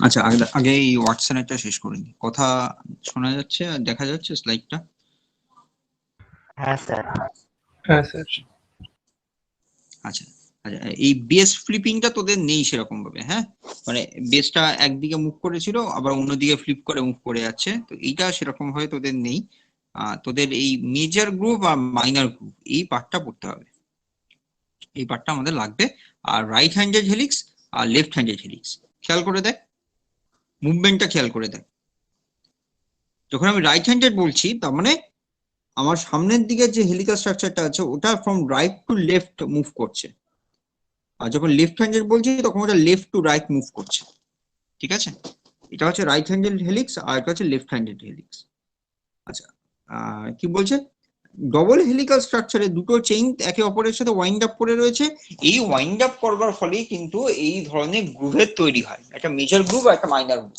আচ্ছা, আগে এই হোয়াটসঅ্যাপটা শেষ করে নিই। কথা শোনা যাচ্ছে আর দেখা যাচ্ছে স্লাইডটা? হ্যাঁ স্যার। হ্যাঁ স্যার। আচ্ছা আচ্ছা, এই বেস ফ্লিপিংটা তোদের নেই সেরকম ভাবে, হ্যাঁ? মানে বেসটা একদিকে মুভ করেছিল, আবার অন্যদিকে ফ্লিপ করে মুভ করে যাচ্ছে, তো এইটা সেরকম ভাবে তোদের নেই। তোদের এই মেজর গ্রুপ আর মাইনর গ্রুপ এই পার্টটা পড়তে হবে, এই পার্টটা আমাদের লাগবে। আর রাইট হ্যান্ডেড হেলিক্স আর লেফট হ্যান্ডেড হেলিক্স খেয়াল করে দেখ, মুভমেন্টটা খেয়াল করে দেখ। যখন আমি রাইট হ্যান্ডেড বলছি, তার মানে আমার সামনের দিকে যে হেলিকাল স্ট্রাকচারটা আছে ওটা from right to left move করছে, আর যখন লেফট হ্যান্ডেড বলছি তখন ওটা লেফট টু রাইট মুভ করছে। ঠিক আছে, এটা হচ্ছে রাইট হ্যান্ডেড হেলিক্স আর এটা হচ্ছে লেফট হ্যান্ডেড হেলিক্স। আচ্ছা, কি বলছে, ডবল হেলিকাল স্ট্রাকচারে দুটো চেইন একে অপরের সাথে ওয়াইন্ড আপ করে রয়েছে। এই ওয়াইন্ড আপ করবার ফলেই কিন্তু এই ধরনের গ্রুভের তৈরি হয়, একটা মেজর গ্রুভ আর একটা মাইনর গ্রুভ,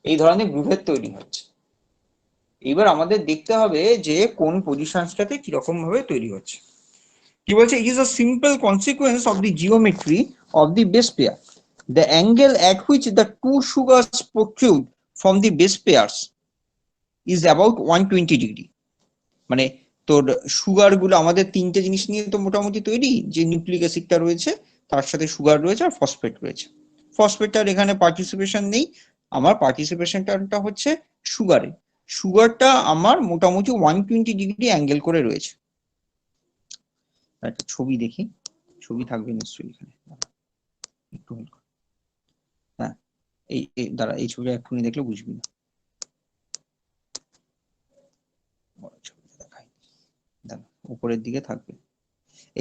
এই ধরনের গ্রুভের তৈরি হচ্ছে। এবার আমাদের দেখতে হবে যে কোন পজিশনটাতে কিরকম ভাবে তৈরি হচ্ছে। কি বলছে, it is a simple consequence of the geometry of the base pair. The angle at which the two sugars protrude from the base pairs is about 120 degree. মানে তোর সুগার গুলো আমাদের তিনটে জিনিস নিয়ে তো মোটামুটি তৈরি, যে নিউক্লিক অ্যাসিডটা রয়েছে, তার সাথে সুগার রয়েছে আর ফসফেট রয়েছে। ফসফেটটার এখানে পার্টিসিপেশন নেই, আমার পার্টিসিপেশনটা হচ্ছে সুগারে। সুগারটা আমার মোটামুটি 120 ডিগ্রি অ্যাঙ্গেল করে রয়েছে। একটা ছবি দেখি, ছবি থাকবে নিশ্চয়ই এখানে, একটু hold কর। হ্যাঁ, এই দাঁড়া, এই ছবিটা এক্ষুনি দেখলে বুঝবি না। উপরের দিকে থাকবে,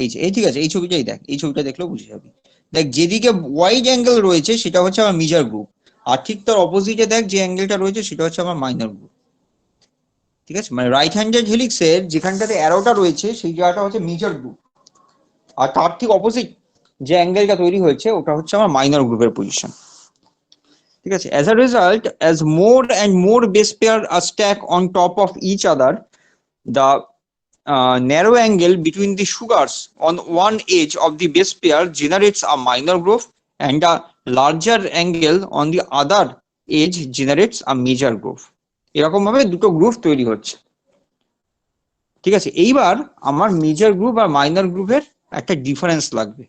এই ঠিক আছে, এই ছবিটাই দেখ, এই ছবিটা দেখলেও বুঝে যাবি। দেখ, যেদিকে ওয়াইড অ্যাঙ্গেল রয়েছে সেটা হচ্ছে আমার মেজর গ্রুপ, আর ঠিক তার অপোজিটে দেখ যে অ্যাঙ্গেলটা রয়েছে সেটা হচ্ছে আমার মাইনর গ্রুপ। ঠিক আছে, মানে রাইট হ্যান্ডেড হেলিক্সের যেখানটাতে অ্যারোটা রয়েছে সেই জায়গাটা হচ্ছে মেজর গ্রুপ, আর তার ঠিক অপোজিট যে অ্যাঙ্গেলটা তৈরি হয়েছে ওটা হচ্ছে আমার মাইনর গ্রুপের পজিশন। ঠিক আছে, as a result, as more and more base pair are stacked on top of each other, the narrow angle between the sugars on one edge of the base pair generates a minor groove, and a larger angle on the other edge generates a major groove. এরকম ভাবে দুটো গ্রুভ তৈরি হচ্ছে। ঠিক আছে, এইবার আমার major group আর minor গ্রুপের একটা ডিফারেন্স লাগবে।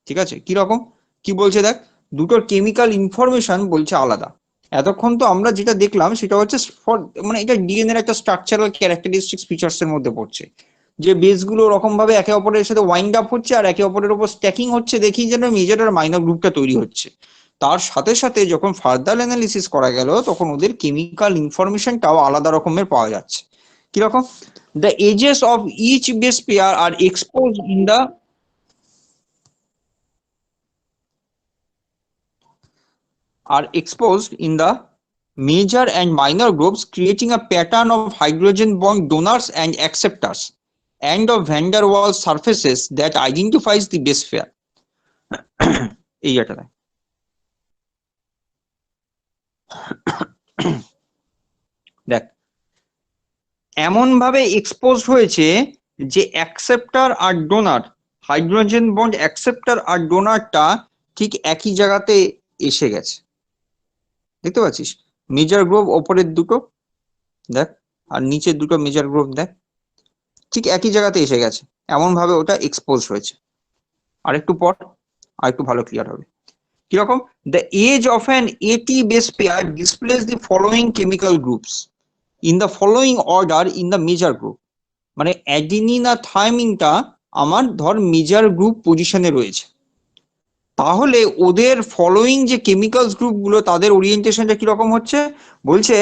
ঠিক আছে, কিরকম, কি বলছে দেখ, দুটোর কেমিক্যাল ইনফরমেশন বলছে আলাদা। এতক্ষণ তো আমরা যেটা দেখলাম সেটা হচ্ছে মানে এটা ডিএনএর একটা স্ট্রাকচারাল ক্যারেক্টারিস্টিক্স ফিচার্স এর মধ্যে পড়ছে, যে বেসগুলো ওরকম ভাবে একে অপরের সাথে ওয়াইন্ড আপ হচ্ছে আর একে অপরের উপর স্ট্যাকিং হচ্ছে, দেখি যেন মেজর আর মাইনর গ্রুপটা তৈরি হচ্ছে। তার সাথে সাথে যখন ফার্দার অ্যানালিসিস করা গেল তখন ওদের কেমিক্যাল ইনফরমেশনটাও আলাদা রকমের পাওয়া যাচ্ছে। কিরকম, the edges of each base pair are exposed in the major and minor groups, creating a pattern of hydrogen bond donors and acceptors and of van der Waals surfaces that identifies the base pair. এই এটা দেখ, এমন ভাবে expose হয়েছে যে acceptor আর donor, hydrogen bond acceptor আর ডোনারটা ঠিক একই জায়গাতে এসে গেছে। দেখতে পাচ্ছিস মেজর গ্রুপ ওপরের দুটো দেখ, আর নিচের দুটো মেজর গ্রুপ দেখ, ঠিক একই জায়গাতে এসে গেছে, এমন ভাবে ওটা এক্সপোজ হয়েছে। আরেকটু পর আরেকটু ভালো ক্লিয়ার হবে। কিরকম, the age of an AT base pair displays the following chemical groups in the following order in the major group. মানে অ্যাডিনিন আর থায়ামিনটা আমার ধর মেজর গ্রুপ পজিশনে রয়েছে, তাহলে ওদের ফলোইং যে কেমিক্যালস গ্রুপ গুলো তাদের ওরিয়েন্টেশনটা কিরকম হচ্ছে, বলছে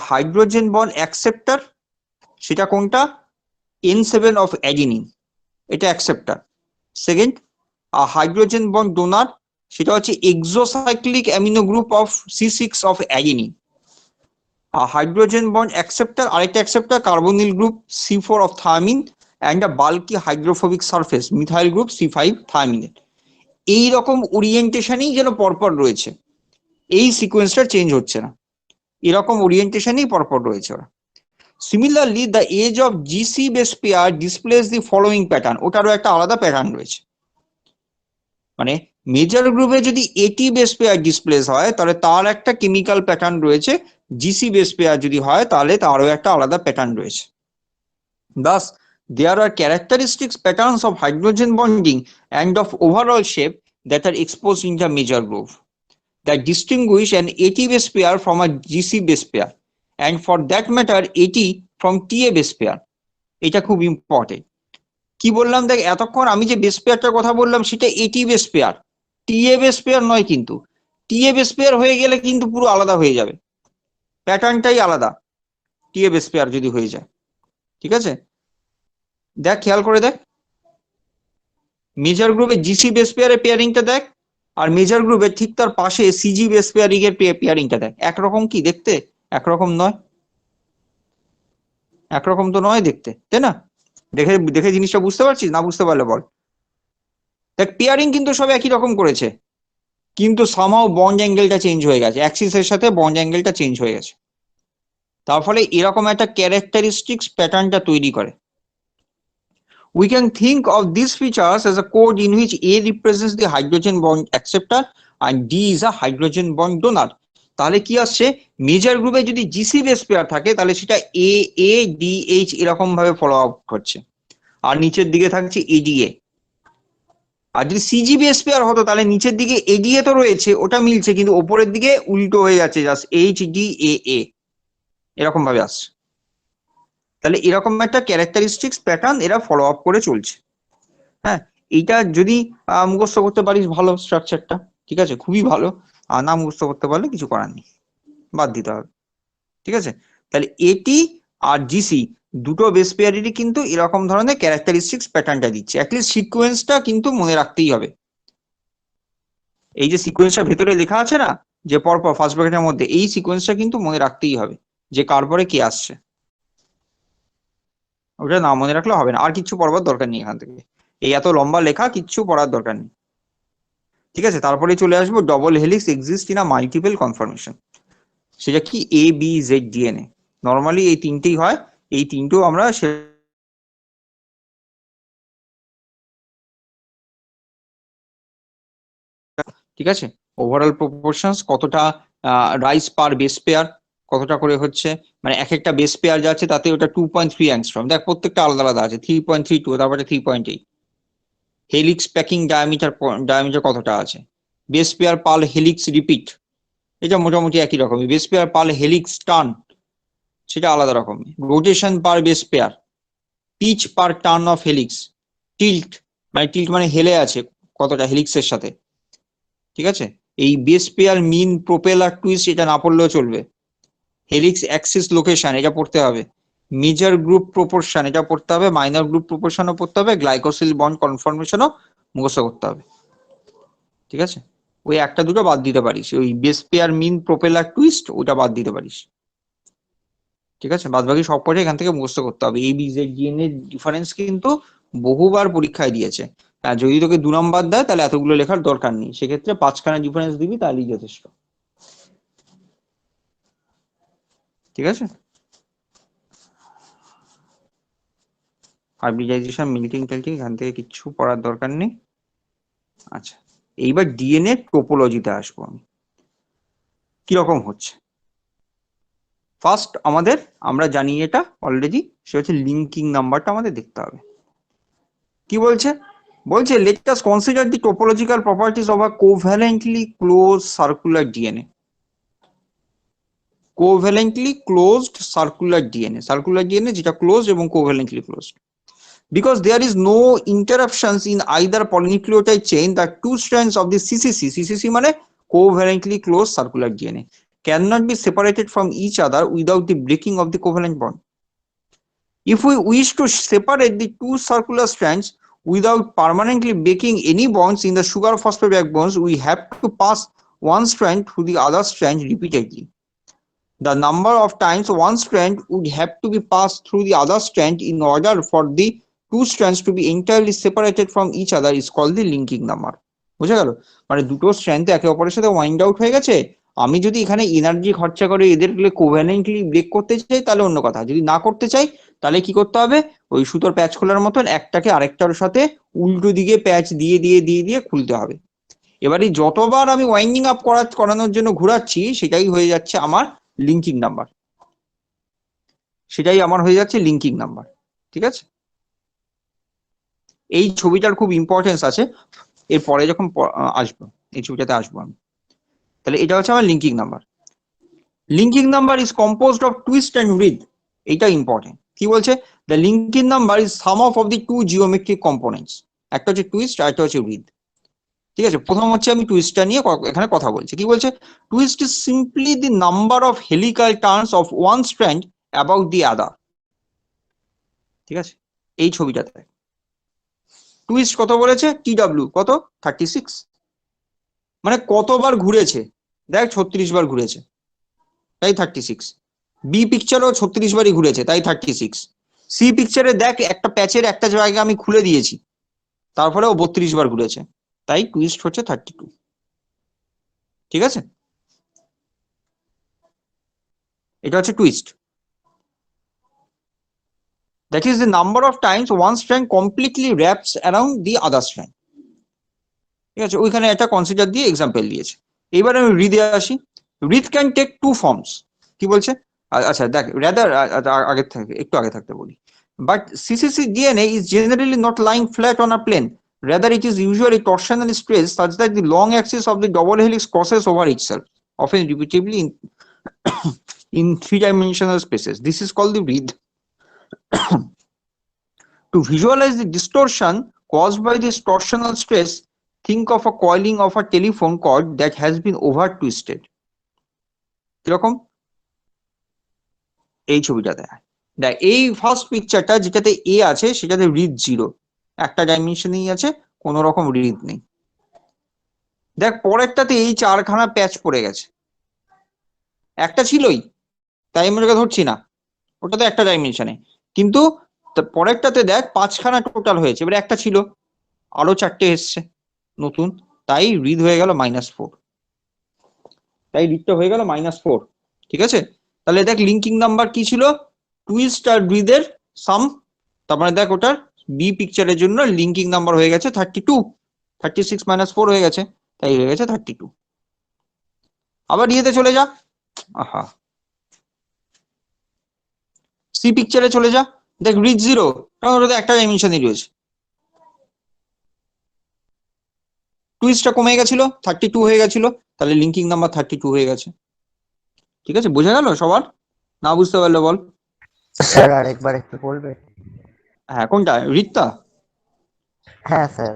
হাইড্রোজেন বন্ড অ্যাকসেপ্টর, সেটা কোনটা, N7 অফ অ্যাডিনিন, এটা acceptor. Second, hydrogen bond donor, সেটা হচ্ছে exocyclic amino group of C6 of adenine. Hydrogen bond acceptor, আরেকটা acceptor carbonyl group C4 of thymine and a bulky hydrophobic surface methyl group C5 থায়ামিনেট। এইরকম ওরিয়েন্টেশনই যেন পরপর রয়েছে, এই সিকোয়েন্সটা চেঞ্জ হচ্ছে না, এরকম ওরিয়েন্টেশনই পরপর রয়েছে ওরা। Similarly the edge of GC base pair displays the following pattern, ওটারও একটা আলাদা প্যাটার্ন রয়েছে। মানে মেজর গ্রুপে যদি এটি বেস পেয়ার ডিসপ্লেস হয় তাহলে তার একটা কেমিক্যাল প্যাটার্ন রয়েছে, জিসি বেস পেয়ার যদি হয় তাহলে তারও একটা আলাদা প্যাটার্ন রয়েছে। Thus, there are characteristics patterns of hydrogen bonding and of overall shape that are exposed in the major group that distinguish an AT base pair from a GC base pair, and for that matter AT from TA base pair. এটা খুব important. কি বললাম দেখ, এতক্ষণ আমি যে base পেয়ারটার কথা বললাম সেটা এটি base pair, TA base pair নয়। কিন্তু টিএ বেস পেয়ার হয়ে গেলে কিন্তু পুরো আলাদা হয়ে যাবে, প্যাটার্নটাই আলাদা টিএ বেস পেয়ার যদি হয়ে যায়। ঠিক আছে, দেখ খেয়াল করে দেখ, মেজর গ্রুপে জিসি বেস পেয়ারের পেয়ারিংটা দেখ, আর মেজর গ্রুপের ঠিক তার পাশে সিজি বেস পেয়ারিং এর পেয়ারিংটা দেখ। একরকম কি দেখতে? একরকম নয়, একরকম তো নয় দেখতে, তাই না? দেখে দেখে জিনিসটা বুঝতে পারছিস? না বুঝতে পারলে বল। দেখ পেয়ারিং কিন্তু সব একই রকম করেছে, কিন্তু সামহাও বন্ড অ্যাঙ্গেলটা চেঞ্জ হয়ে গেছে, অ্যাক্সিসের সাথে বন্ড অ্যাঙ্গেলটা চেঞ্জ হয়ে গেছে। তার ফলে এরকম একটা ক্যারেক্টারিস্টিক্স প্যাটার্নটা তৈরি করে। We can think of these features as a code in which A represents the hydrogen bond acceptor and D is a hydrogen bond donor. তাহলে কি আসছে, মেজর গ্রুপে যদি জিসি বেস পেয়ার থাকে তাহলে সেটা এ এ ডি এইচ এরকম ভাবে ফলো আপ করছে, আর নিচের দিকে থাকছে এডিএ। আর যদি সিজি বেস পেয়ার হতো তাহলে নিচের দিকে এডিএ তো রয়েছে, ওটা মিলছে, কিন্তু ওপরের দিকে উল্টো হয়ে যাচ্ছে, জাস্ট এইচ ডি এ এরকম ভাবে আসছে। তাহলে এরকম একটা ক্যারেক্টারিস্টিক্স প্যাটার্ন এরা ফলো আপ করে চলছে। হ্যাঁ, এইটা যদি মুখস্থ করতে পারিস ভালো স্ট্রাকচারটা, ঠিক আছে, খুবই ভালো। আর না মুখস্থ করতে পারলে কিছু করার নেই, বাদ দিতে হবে। ঠিক আছে, তাহলে এটি আর জিসি দুটো বেস পেয়ারেরই কিন্তু এরকম ধরনের ক্যারেক্টারিস্টিক্স প্যাটার্নটা দিচ্ছে। অ্যাটলিস্ট সিকোয়েন্সটা কিন্তু মনে রাখতেই হবে। এই যে সিকোয়েন্সটা ভেতরে লেখা আছে না, যে পরপর ফার্স্ট ব্র্যাকেটের মধ্যে, এই সিকোয়েন্সটা কিন্তু মনে রাখতেই হবে, যে কার পরে কে আসছে। ওটা না মনে রাখলে হবে না, আর কিচ্ছু পড়বার দরকার নেই এখান থেকে, এই এত লম্বা লেখা কিচ্ছু পড়ার দরকার নেই। ঠিক আছে, তারপরে চলে আসবো double helix exist in a multiple conformation. সেটা কি? A B Z DNA. Normally এই তিনটেই হয়, এই তিনটেও আমরা ঠিক আছে। ওভারঅল প্রপোর্শনস কতটা রাইস পার বেস পেয়ার, কতটা করে হচ্ছে, মানে এক একটা বেস পেয়ার যাচ্ছে তাতে ওটা 2.3 অ্যাংস্ট্রম। দেখ প্রত্যেকটা আলাদা আলাদা আছে, 3.32, তারপরে 3.8। হেলিক্স প্যাকিং ডায়ামিটার কতটা আছে, base pair per helix repeat, এটা মোটামুটি একই রকমই। Base pair per helix turn, সেটা আলাদা রকম। Rotation per base pair, pitch per turn of helix, tilt মানে হেলে আছে কতটা হেলিক্সের সাথে। ঠিক আছে, এই base pair mean propeller twist এটা না পড়লেও চলবে। হেলিক্স অ্যাক্সিস লোকেশন এটা পড়তে হবে। মেজর গ্রুপ প্রপোর্শন এটা পড়তে হবে, মাইনর গ্রুপ প্রপোর্শনও পড়তে হবে, গ্লাইকোসিল বন্ড কনফর্মেশনও মুখস্থ করতে হবে। ঠিক আছে, ওই একটা দুটো বাদ দিতে পারিস, ওই base pair mean propeller twist ওটা বাদ দিতে পারিস। ঠিক আছে, বাদ বাকি সব কটা এখান থেকে মুখস্থ করতে হবে। এই বিজেড ডিএনএ ডিফারেন্স কিন্তু বহুবার পরীক্ষায় দিয়েছে, আর যদি তোকে 2 নম্বর দেয় তাহলে এতগুলো লেখার দরকার নেই, সেক্ষেত্রে 5খানা ডিফারেন্স দিবি তাহলেই যথেষ্ট। ঠিক আছে, হাইব্রিডাইজেশন মিল্টিং টেল্টিং এখান থেকে কিচ্ছু পড়ার দরকার নেই। আচ্ছা, এইবার ডিএনএ টোপোলজিতে আসবো আমি, কিরকম হচ্ছে। ফার্স্ট আমরা জানি এটা অলরেডি, সেটা হচ্ছে লিঙ্কিং নাম্বারটা আমাদের দেখতে হবে। কি বলছে? বলছে let us consider the topological properties of a covalently closed circular DNA. Covalently closed circular DNA যেটা closed এবং covalently closed. Because there is no interruptions in either polynucleotide chain, the two strands of the CCC মানে covalently closed circular DNA cannot be separated from each other without the breaking of the covalent bond. If we wish to separate the two circular strands without permanently breaking any bonds in the sugar phosphate backbones, we have to pass one strand through the other strand repeatedly. The number of times one strand would have to be passed through the other strand in order for the two strands to be entirely separated from each other is called the linking number. বুঝা গেল? মানে দুটো strand তো একে অপরের সাথে wind out হয়ে গেছে, আমি যদি এখানে এনার্জি খরচা করে এদেরকে কোভ্যালেন্টলি ব্রেক করতে চাই তাহলে অন্য কথা, যদি না করতে চাই তাহলে কি করতে হবে, ওই সুতোর প্যাচ খোলার মতন একটাকে আরেকটার সাথে উল্টো দিকে প্যাচ দিয়ে দিয়ে দিয়ে দিয়ে খুলতে হবে। এবারে যতবার আমি ওয়াইন্ডিং আপ করানোর জন্য ঘোরাচ্ছি সেটাই হয়ে যাচ্ছে আমার লিঙ্কিং নাম্বার, সেটাই আমার হয়ে যাচ্ছে লিঙ্কিং নাম্বার। ঠিক আছে, এই ছবিটার খুব ইম্পর্টেন্স আছে, এরপরে যখন আসবো এই ছবিটাতে আসবো আমি। তাহলে এটা হচ্ছে আমার linking number. Linking number is composed of twist and writhe. এটা ইম্পর্টেন্ট। কি বলছে? The linking number is sum of the two geometric components. একটা হচ্ছে টুইস্ট আর একটা হচ্ছে রিড। ঠিক আছে, প্রথম হচ্ছে আমি টুইস্টটা নিয়ে এখানে কথা বলছি। কি বলছে? Twist is simply the number of helical turns of one strand about the other. ঠিক আছে, এই ছবিটাতে টুইস্ট কত বলেছে? টিডব্লিউ কত? 36। মানে কতবার ঘুরেছে? দেখ 36 বার ঘুরেছে, তাই 36। বি পিকচারও 36 বারই ঘুরেছে, তাই 36। সি পিকচারে দেখ একটা প্যাচের একটা জায়গা আমি খুলে দিয়েছি, তারপরে ও 32 বার ঘুরেছে, তাই টুইস্ট হচ্ছে 32। ঠিক আছে, এটা হচ্ছে twist. That is the number of Times one strand completely reps around the other strand. ঠিক আছে, ওইখানে একটা কনসিডার দিয়ে এক্সাম্পল দিয়েছে। এবার আমি রিদে আসি। রিদ ক্যান টেক টু ফর্মস। কি বলছে? আচ্ছা দেখ, রেদার আগে থেকে একটু আগে থাকতে বলি। But CCC DNA is generally not lying flat on a plane, rather it is usually torsionally stretched such that the long axis of the double helix crosses over itself, often repeatedly in three-dimensional spaces. This is called the reed. To visualize the distortion caused by this torsional stress, think of a coiling of a telephone cord that has been over twisted. কিরকম? এই ছবিটাতে দেখ, এই first পিকচারটা যেটাতে এ আছে সেটাতে read 0, একটা ডাইমেনশনই আছে, কোনো রকম রিড নেই। দেখ পরেরটাতে এই 4খানা প্যাচ পড়ে গেছে, একটা ছিলই তাই আমি ওটাকে ধরছি না, ওটা তো একটা ডাইমেনশনে। কিন্তু পরেরটাতে দেখ 5খানা টোটাল হয়েছে, এবারে একটা ছিল, আরো 4টে এসছে নতুন, তাই রিড হয়ে গেল -4। তাই রিডটা হয়ে গেল -4। ঠিক আছে, তাহলে দেখ লিঙ্কিং নাম্বার কি ছিল? টুইস্ট আর রিদের সাম। তার মানে দেখ ওটার বি পিকচারের জন্য লিঙ্কিং নাম্বার হয়ে গেছে 32। 36 - 4 হয়ে গেছে, তাই হয়ে গেছে 32। আবার ইয়েতে চলে যা, আহা সি পিকচারে চলে যা, দেখ রিড 0, কারণ ওটাতে একটা ডাইমেনশনই রয়েছে। টুইস্টটা কমে গেছিল, 32 হয়ে গেছিল, তাহলে লিঙ্কিং নাম্বার 32 হয়ে গেছে। ঠিক আছে, বোঝা গেল সবার? না বুঝতে পারলে বল। স্যার আরেকবার একটু বলবে? হ্যাঁ, কোনটা? রিডটা? হ্যাঁ স্যার।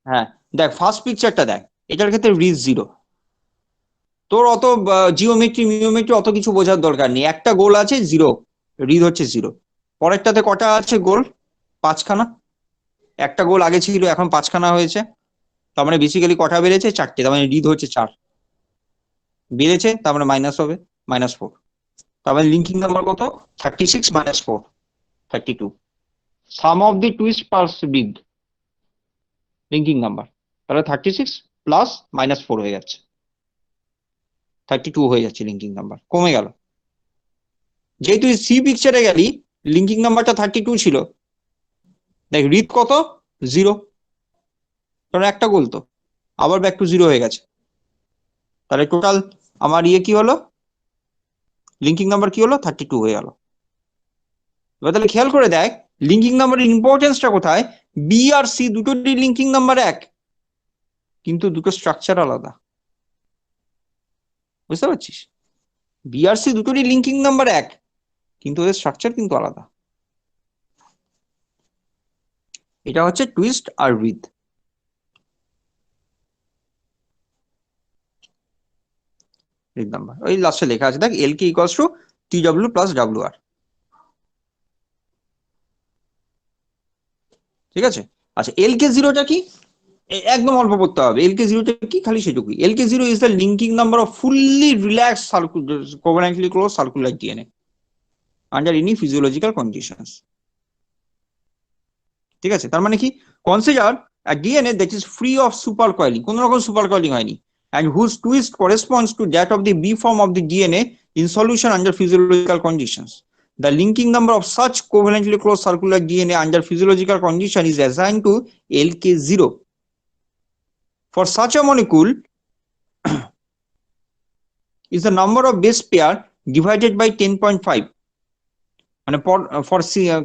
হ্যাঁ, দেখ ফার্স্ট পিকচারটা দেখ, এটার ক্ষেত্রে রিড 0। তোর অত জিওমেট্রি অত কিছু বোঝার দরকার নেই, একটা গোল আছে 0, রিড হচ্ছে 0। পরেরটাতে কটা আছে গোল? 5খানা। একটা গোল আগে ছিল, এখন 5খানা হয়েছে, তার মানে বেসিক্যালি কটা বেড়েছে? 4টে, তার মানে রিড হচ্ছে 4 বেড়েছে, তার মানে মাইনাস হবে -4। তার মানে লিঙ্কিং নাম্বার কত? 36 - 4, 32। সাম of the twist plus read linking number, তাহলে 36 প্লাস -4 হয়ে যাচ্ছে, 32 হয়ে যাচ্ছে লিঙ্কিং নাম্বার, কমে গেল। যেহেতু সি পিকচারে গেলি, লিঙ্কিং নাম্বারটা 32 ছিল, দেখ রিড কত? 0, কারণ একটা গোল তো, আবার ব্যাক টু 0 হয়ে গেছে। তাহলে টোটাল আমার ইয়ে কি হলো? লিঙ্কিং নাম্বার কি হলো? 32 হয়ে গেল। এবার তাহলে খেয়াল করে দেখ লিঙ্কিং নাম্বারের ইম্পর্টেন্সটা কোথায়। বি আর সি দুটোরই লিঙ্কিং নাম্বার 1, কিন্তু দুটো স্ট্রাকচার আলাদা। বুঝতে পারছিস? বি আর সি দুটোরই লিঙ্কিং নাম্বার 1, কিন্তু ওদের স্ট্রাকচার কিন্তু আলাদা। এটা হচ্ছে টুইস্ট আর রিড। রিড নাম্বার ওই লাস্টে লেখা আছে, দেখ L K equals to TW plus W R. ঠিক আছে, আচ্ছা এল কে 0টা কি? একদম অল্প পড়তে হবে। এল কে 0টা কি? খালি সেটুকুই। L K 0 is the linking number of fully relax covalently close circular DNA under any physiological conditions. ঠিক আছে, তার মানে কি? Consider a DNA that is free of supercoiling, কোন রকম সুপারকয়েলিং হয়নি, and whose twist corresponds to that of the B form of the DNA in solution under physiological conditions. The linking number of such covalently closed circular DNA under physiological condition is assigned to LK0. For such a molecule is the number of base pair divided by 10.5. মানে for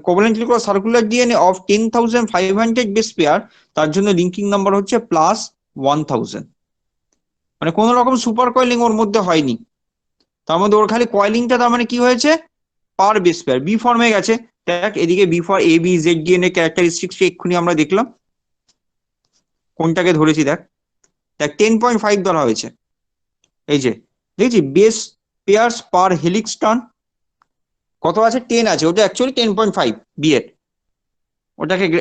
covalently closed circular DNA of 10,500 base pair, তার জন্য linking number হচ্ছে +1000। মানে কোন রকম super coiling ওর মধ্যে হয়নি, তার মধ্যে ওর খালি কয়েলিংটা তার মানে কি হয়েছে, পার বেস পেয়ার বি ফর্মে গেছে। দেখ এদিকে B for A B Z DNA characteristics এক্ষুনি আমরা দেখলাম, কোনটাকে ধরেছি দেখ, দেখ 10.5 ধরা হয়েছে। এই যে দেখছি বেস পেয়ার্স পার হেলিক্স টার্ন কত আছে, 10 আছে, ওটা অ্যাকচুয়ালি 10.5 বি এর,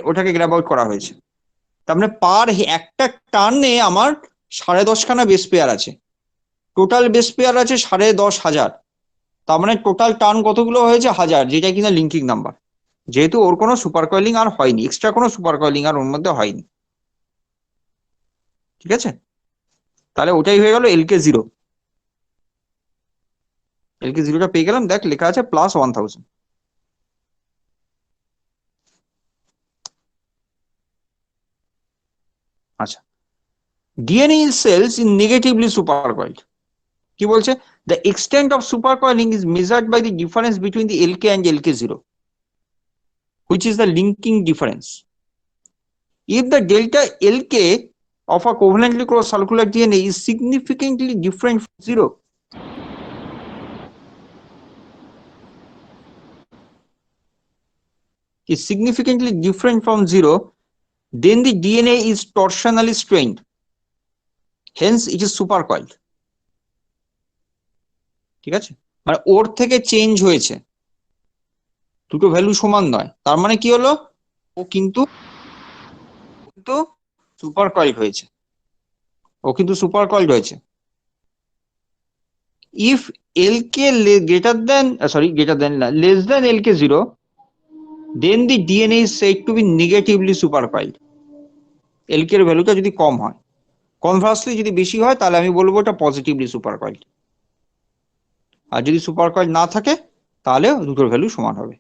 ওটাকে গ্র্যাব আউট করা হয়েছে। তার মানে পার একটা টার্নে আমার 10.5 খানা বেস পেয়ার আছে, টোটাল বেস পেয়ার আছে 10,500। তার মানে টোটাল টার্ন কতগুলো হয়েছে, 1000, যেটা কিনা লিঙ্কিং নাম্বার। যেহেতু ওর কোনো সুপার কয়েলিং আর হয়নি, এক্সট্রা কোনো সুপার কয়েলিং আর ওর মধ্যে হয়নি, ঠিক আছে? তাহলে ওটাই হয়ে গেল LK0। LK0টা পেয়ে গেলাম, দেখ লেখা আছে +1000। আচ্ছা, DNA cells in negatively supercoiled, কি বলছে, the extent of supercoiling is measured by the difference between the LK and LK0, which is the linking difference. If the delta LK of a covalently closed circular DNA is significantly different from 0, then the DNA is torsionally strained. Hence, it is supercoiled. ঠিক আছে, মানে ওর থেকে change হয়েছে, দুটো value সমান নয়, তার মানে কি হলো, ও কিন্তু সুপারকয়েলড হয়েছে, ও কিন্তু সুপারকয়েলড হয়েছে। If LK greater than less than LK0, then the DNA is said to be negatively supercoiled. LK এর ভ্যালুটা যদি কম হয়, কনভার্সলি যদি বেশি হয় তাহলে আমি বলবো এটা পজিটিভলি সুপারকয়েলড, আর যদি সুপারকয়েলড না থাকে তাহলে দুটোর ভ্যালু সমান হবে।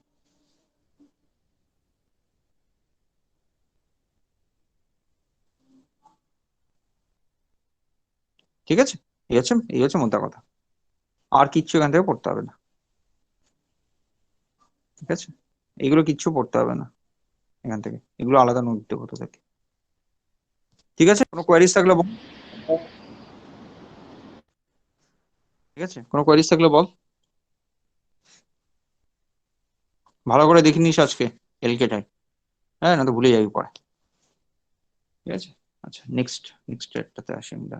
ঠিক আছে, এই হচ্ছে মোদ্দা কথা, আর কিচ্ছু এখান থেকে পড়তে হবে না। ঠিক আছে, এগুলো কিচ্ছু পড়তে হবে না এখান থেকে, এগুলো আলাদা নোট হতে থাকে। ঠিক আছে, কোনো কোয়ারিজ থাকলে বল। ঠিক আছে, কোনো কোয়ারিজ থাকলে বল, ভালো করে দেখে নিস আজকে এলকেটাই, হ্যাঁ না তো ভুলে যাবি পরে। ঠিক আছে, আচ্ছা নেক্সট একটাতে আসি আমরা।